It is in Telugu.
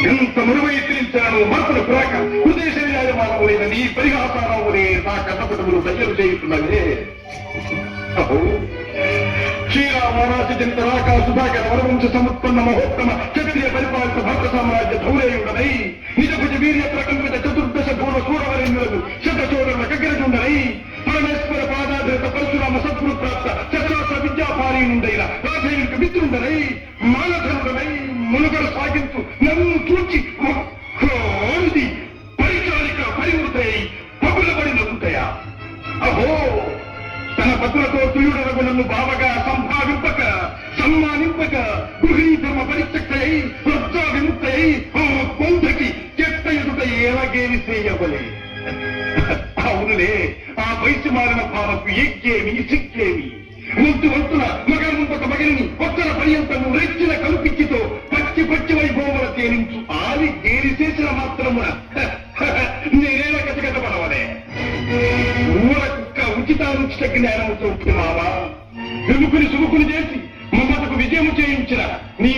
ఎంత మరువై తిరించాను మనసును ప్రాక హృదయ శరీరమానములైన నీ పరిహాసారములే నా కన్నపటములు దయ్యలు చేయుతున్నవే. క్షీరామారాసి జనిత రాక సుధాకర వరవంశ సముత్పన్న మహోత్తమ క్షత్రియ పరిపాలిత భరత సామ్రాజ్య ధౌరేయుడనై నిజభుజ వీర్య ప్రకంపిత చతుర్దశ పూర్వ సూరవరేంద్రులకు శతచోరుల కగ్గరజుండనై పరమేశ్వర పాదాధృత పరశురామ సద్గురు ప్రాప్త శస్త్రాస్త్ర విద్యాపారీనుండైన రాధేయుడికి మిత్రుండనై మానధనుడనై మునుగడ సాగించు నన్ను చూచి పరిచారిక పరివృతై పగులబడి నవ్వుతాయా. అహో తన భద్రతో తుయుడనగు నన్ను బావగా సంభావింపక సమ్మానింపక గృహిణీ ధర్మ పరిత్యక్తై ప్రజా విముక్తై ఆ కొందకి చెత్త ఎదుట ఎలాగేమి చేయవలే. అవునులే, ఆ వయసు మారిన భావకు ఎక్కేమి సిక్కేమి. ముద్దు వంతున మగ ముంపక మగిలిని ఒక్కల పర్యంతము రెచ్చిన కలుపిచ్చితో పచ్చి పచ్చి వైభవముల తేలించు ఆది తేలి చేసిన మాత్రమున నేనేలా గతగతపడవలే. ఊర కుక్క ఉచితానుచిత జ్ఞానము చోటు మావా ఎలుకుని సుముకుని చేసి మమ్మతకు విజయము చేయించిన నీ